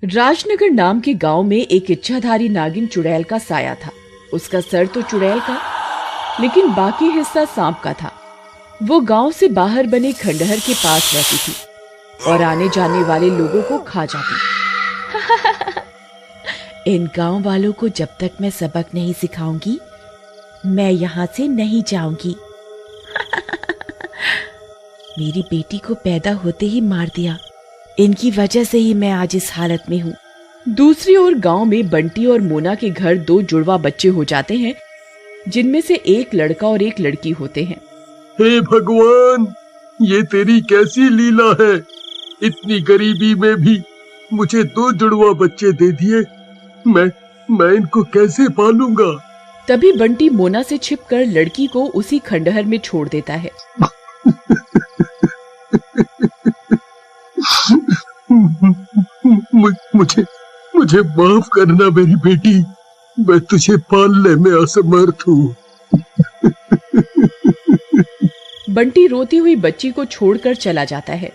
राजनगर नाम के गांव में एक इच्छाधारी नागिन चुड़ैल का साया था। उसका सर तो चुड़ैल का, लेकिन बाकी हिस्सा सांप का था। वो गांव से बाहर बने खंडहर के पास रहती थी और आने जाने वाले लोगों को खा जाती। इन गांव वालों को जब तक मैं सबक नहीं सिखाऊंगी, मैं यहाँ से नहीं जाऊंगी। मेरी बेटी को पैदा होते ही मार दिया। इनकी वजह से ही मैं आज इस हालत में हूँ। दूसरी ओर गांव में बंटी और मोना के घर दो जुड़वा बच्चे हो जाते हैं, जिनमें से एक लड़का और एक लड़की होते हैं। हे भगवान, ये तेरी कैसी लीला है। इतनी गरीबी में भी मुझे दो जुड़वा बच्चे दे दिए। मैं इनको कैसे पालूंगा। तभी बंटी मोना से छिपकर लड़की को उसी खंडहर में छोड़ देता है। मुझे माफ करना मेरी बेटी, मैं तुझे पालने में असमर्थ हूँ। बंटी रोती हुई बच्ची को छोड़कर चला जाता है।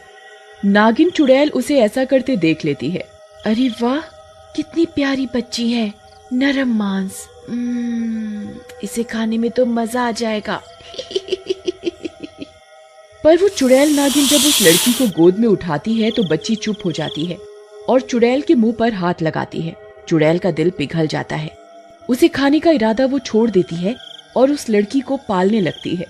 नागिन चुड़ैल उसे ऐसा करते देख लेती है। अरे वाह, कितनी प्यारी बच्ची है, नरम मांस। इसे खाने में तो मजा आ जाएगा। पर वो चुड़ैल नागिन जब उस लड़की को गोद में उठाती है तो बच्ची चुप हो जाती है और चुड़ैल के मुंह पर हाथ लगाती है। चुड़ैल का दिल पिघल जाता है। उसे खाने का इरादा वो छोड़ देती है और उस लड़की को पालने लगती है।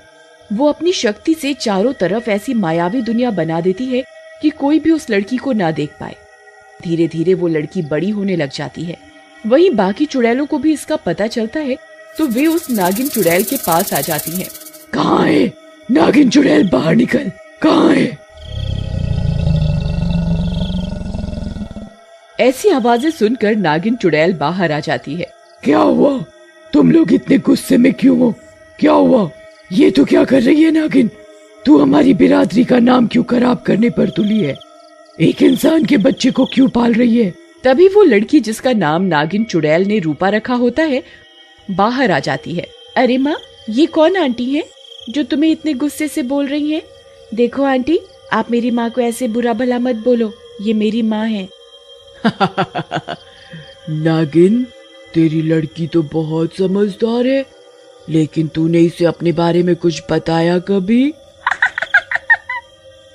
वो अपनी शक्ति से चारों तरफ ऐसी मायावी दुनिया बना देती है कि कोई भी उस लड़की को ना देख पाए। धीरे धीरे वो लड़की बड़ी होने लग जाती है। वहीं बाकी चुड़ैलों को भी इसका पता चलता है तो वे उस नागिन चुड़ैल के पास आ जाती हैं। कहाँ है नागिन चुड़ैल, बाहर निकल, कहाँ है? ऐसी आवाजें सुनकर नागिन चुड़ैल बाहर आ जाती है। क्या हुआ? तुम लोग इतने गुस्से में क्यों हो? क्या हुआ? ये तो क्या कर रही है नागिन? तू हमारी बिरादरी का नाम क्यों खराब करने पर तुली है? एक इंसान के बच्चे को क्यों पाल रही है? तभी वो लड़की जिसका नाम नागिन चुड़ैल ने रूपा रखा होता है, बाहर आ जाती है। अरे माँ, ये कौन आंटी है जो तुम्हें इतने गुस्से से बोल रही हैं? देखो आंटी, आप मेरी माँ को ऐसे बुरा भला मत बोलो, ये मेरी माँ है। नागिन, तेरी लड़की तो बहुत समझदार है, लेकिन तूने इसे अपने बारे में कुछ बताया कभी?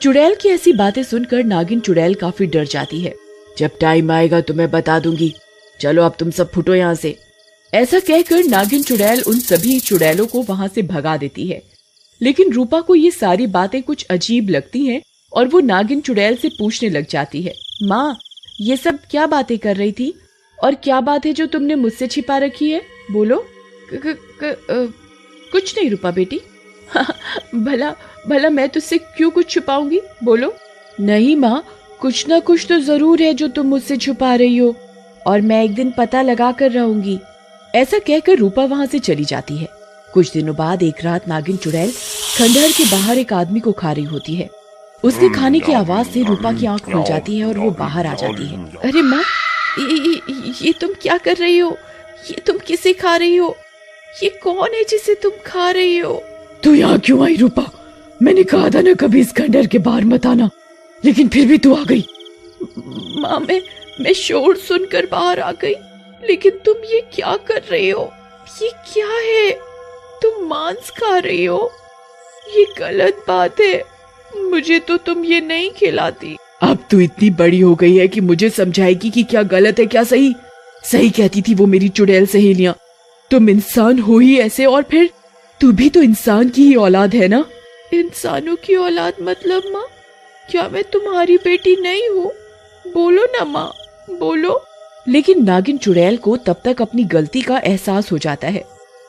चुड़ैल की ऐसी बातें सुनकर नागिन चुड़ैल काफी डर जाती है। जब टाइम आएगा तो मैं बता दूंगी। चलो अब तुम सब फुटो यहाँ से। ऐसा कहकर नागिन चुड़ैल उन सभी चुड़ैलों को वहां से भगा देती है। लेकिन रूपा को ये सारी बातें कुछ अजीब लगती हैं और वो नागिन चुड़ैल से पूछने लग जाती है। माँ, ये सब क्या बातें कर रही थी और क्या बात है जो तुमने मुझसे छिपा रखी है? बोलो। कुछ नहीं रूपा बेटी। भला मैं तुझसे क्यों कुछ छुपाऊंगी? बोलो। नहीं माँ, कुछ ना कुछ तो जरूर है जो तुम मुझसे छुपा रही हो, और मैं एक दिन पता लगा कर रहूंगी। ऐसा कहकर रूपा वहां से चली जाती है। कुछ दिनों बाद एक रात नागिन चुड़ैल खंडहर के बाहर एक आदमी को खा रही होती है। उसके खाने की आवाज से रूपा की आंख खुल जाती है और वो बाहर आ जाती है। अरे माँ, ये तुम क्या कर रही हो? ये तुम किसे खा रही हो? ये कौन है जिसे तुम खा रही हो? तू यहाँ क्यों आई रूपा? मैंने कहा था ना कभी इस खंडहर के बाहर मत आना, लेकिन फिर भी तू आ गई। माँ, मैं शोर सुनकर बाहर आ गई, लेकिन तुम ये क्या कर रही हो? ये क्या है? तुम मांस खा रही हो? ये गलत बात है। मुझे तो तुम ये नहीं खिलाती। अब तू इतनी बड़ी हो गई है कि मुझे समझाएगी कि क्या गलत है क्या सही। सही कहती थी वो मेरी चुड़ैल सहेलियां। तुम इंसान हो ही ऐसे, और फिर तू भी तो इंसान की ही औलाद है ना? इंसानों की औलाद मतलब माँ? क्या मैं तुम्हारी बेटी नहीं हूँ? बोलो ना माँ, बोलो। लेकिन नागिन चुड़ैल को तब तक अपनी गलती का एहसास हो जाता है।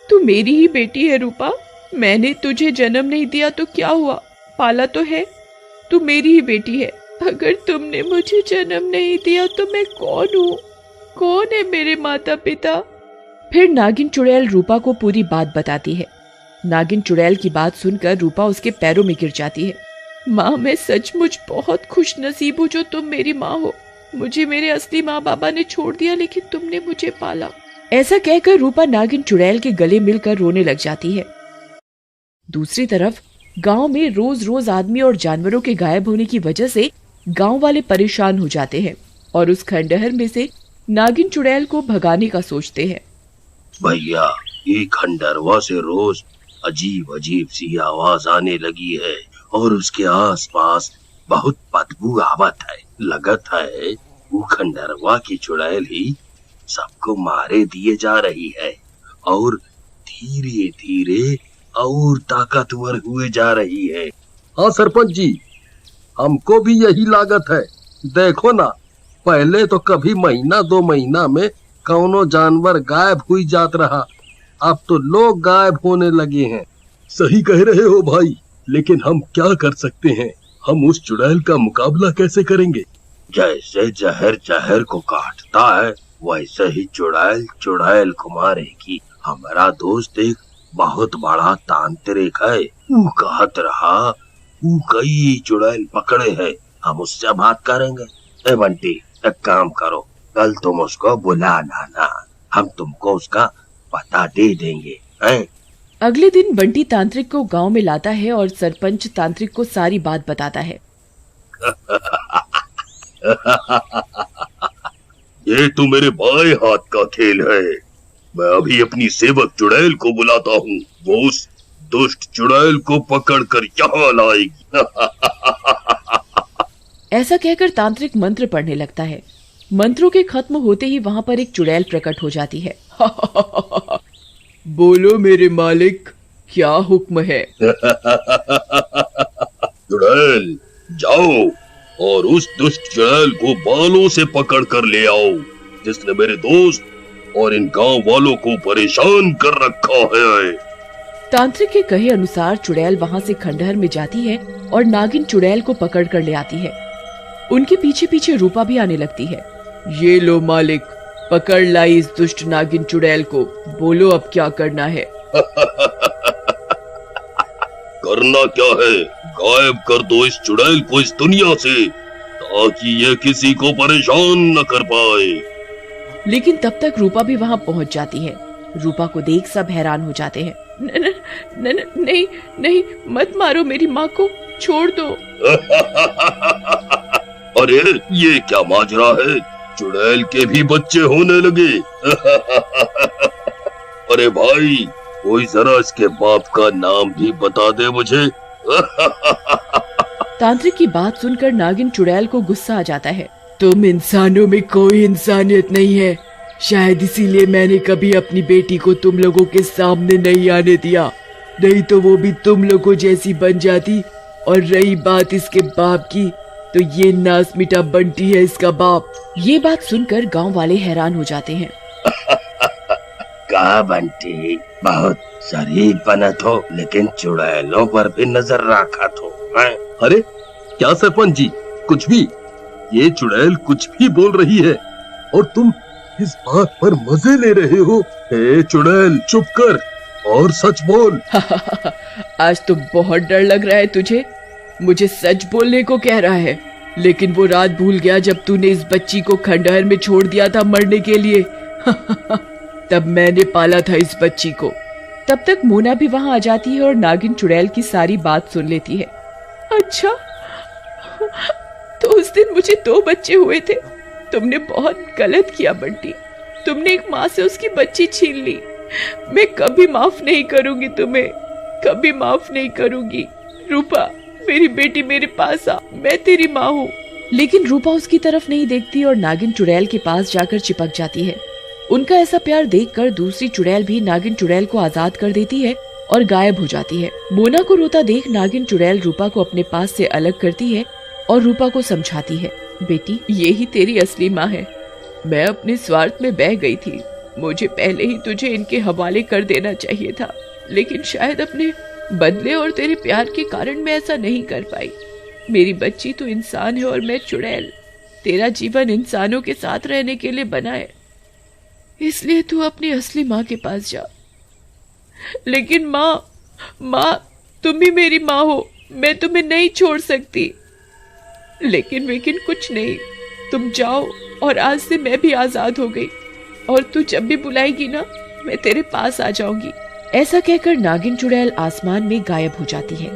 तू मेरी ही बेटी है रूपा। मैंने तुझे जन्म नहीं दिया तो क्या हुआ, पाला तो है। तू मेरी ही बेटी है। अगर तुमने मुझे जन्म नहीं दिया तो मैं कौन हूँ? कौन है मेरे माता पिता? फिर नागिन चुड़ैल रूपा को पूरी बात बताती है। नागिन चुड़ैल की बात सुनकर रूपा उसके पैरों में गिर जाती है। माँ, मैं सचमुच बहुत खुश नसीब हूँ जो तुम मेरी माँ हो। मुझे मेरे असली माँ बाबा ने छोड़ दिया, लेकिन तुमने मुझे पाला। ऐसा कहकर रूपा नागिन चुड़ैल के गले मिलकर रोने लग जाती है। दूसरी तरफ गांव में रोज रोज आदमी और जानवरों के गायब होने की वजह से गांव वाले परेशान हो जाते हैं। और उस खंडहर में से नागिन चुड़ैल को भगाने का सोचते हैं। भैया, ये खंडहरवा से रोज अजीब अजीब सी आवाज आने लगी है और उसके आसपास बहुत बदबू आवत है। लगत है वो खंडहरवा की चुड़ैल ही सबको मारे दिए जा रही है और धीरे धीरे और ताकतवर हुए जा रही है। हाँ सरपंच जी, हमको भी यही लागत है। देखो ना, पहले तो कभी महीना 2 महीना में कौनो जानवर गायब हुई जात रहा, अब तो लोग गायब होने लगे हैं। सही कह रहे हो भाई, लेकिन हम क्या कर सकते हैं? हम उस चुड़ैल का मुकाबला कैसे करेंगे? जैसे जहर जहर को काटता है वैसे ही चुड़ैल चुड़ैल को मारेगी। हमारा दोस्त एक बहुत बड़ा तांत्रिक है, वो कहत रहा वो कई चुड़ैल पकड़े हैं, हम उससे बात करेंगे। ए बंटी, एक काम करो, कल तुम उसको बुला लाना, हम तुमको उसका पता दे देंगे हैं? अगले दिन बंटी तांत्रिक को गांव में लाता है और सरपंच तांत्रिक को सारी बात बताता है। ये तो मेरे बाएं हाथ का खेल है। मैं अभी अपनी सेवक चुड़ैल को बुलाता हूँ, वो उस दुष्ट चुड़ैल को पकड़कर यहाँ लाएगी। ऐसा कहकर तांत्रिक मंत्र पढ़ने लगता है। मंत्रों के खत्म होते ही वहाँ पर एक चुड़ैल प्रकट हो जाती है। बोलो मेरे मालिक, क्या हुक्म है? चुड़ैल, जाओ और उस दुष्ट चुड़ैल को बालों से पकड़ कर ले आओ, जिसने मेरे दोस्त और इन गांव वालों को परेशान कर रखा है। तांत्रिक के कहे अनुसार चुड़ैल वहाँ से खंडहर में जाती है और नागिन चुड़ैल को पकड़ कर ले आती है। उनके पीछे पीछे रूपा भी आने लगती है। ये लो मालिक, पकड़ लाई इस दुष्ट नागिन चुड़ैल को, बोलो अब क्या करना है? करना क्या है? गायब कर दो इस चुड़ैल को इस दुनिया से, ताकि ये किसी को परेशान न कर पाए। लेकिन तब तक रूपा भी वहाँ पहुँच जाती है। रूपा को देख सब हैरान हो जाते हैं। नहीं नहीं, मत मारो मेरी माँ को, छोड़ दो। अरे ये क्या माजरा है? चुड़ैल के भी बच्चे होने लगे। अरे भाई, कोई जरा इसके बाप का नाम भी बता दे मुझे। तांत्रिक की बात सुनकर नागिन चुड़ैल को गुस्सा आ जाता है। तुम इंसानों में कोई इंसानियत नहीं है, शायद इसीलिए मैंने कभी अपनी बेटी को तुम लोगों के सामने नहीं आने दिया, नहीं तो वो भी तुम लोगों जैसी बन जाती। और रही बात इसके बाप की, तो ये नास मिटा बंटी है इसका बाप। ये बात सुनकर गांव वाले हैरान हो जाते हैं। कहा बंटी, बहुत शरीफ बनत हो, लेकिन चुड़ैलों पर भी नजर रखा तो है। अरे क्या सरपंच जी, कुछ भी, ये चुड़ैल कुछ भी बोल रही है और तुम इस बात पर मजे ले रहे हो। ए चुड़ैल, चुप कर और सच बोल। आज तो बहुत डर लग रहा है तुझे, मुझे सच बोलने को कह रहा है, लेकिन वो रात भूल गया जब तूने इस बच्ची को खंडहर में छोड़ दिया था मरने के लिए। तब मैंने पाला था इस बच्ची को। तब तक मोना भी वहाँ आ जाती है और नागिन चुड़ैल की सारी बात सुन लेती है। अच्छा, तो उस दिन मुझे 2 बच्चे हुए थे। तुमने बहुत गलत किया बंटी, तुमने एक माँ से उसकी बच्ची छीन ली। मैं कभी माफ नहीं करूंगी तुम्हें, कभी माफ नहीं करूंगी। रूपा, मेरी बेटी मेरे पास आ, मैं तेरी माँ हूँ। लेकिन रूपा उसकी तरफ नहीं देखती और नागिन चुड़ैल के पास जाकर चिपक जाती है। उनका ऐसा प्यार देखकर दूसरी चुड़ैल भी नागिन चुड़ैल को आजाद कर देती है और गायब हो जाती है। मोना को रोता देख नागिन चुड़ैल रूपा को अपने पास से अलग करती है और रूपा को समझाती है, बेटी ये ही तेरी असली माँ है। मैं अपने स्वार्थ में बह गई थी, मुझे पहले ही तुझे इनके हवाले कर देना चाहिए था, लेकिन शायद अपने बदले और तेरे प्यार के कारण मैं ऐसा नहीं कर पाई। मेरी बच्ची तो इंसान है और मैं चुड़ैल। तेरा जीवन इंसानों के साथ रहने के लिए बना है, इसलिए तू अपनी असली माँ के पास जा। लेकिन माँ तुम भी मेरी माँ हो, मैं तुम्हें नहीं छोड़ सकती। लेकिन कुछ नहीं, तुम जाओ और आज से मैं भी आजाद हो गई और तू जब भी बुलाएगी ना, मैं तेरे पास आ जाऊंगी। ऐसा कहकर नागिन चुड़ैल आसमान में गायब हो जाती है।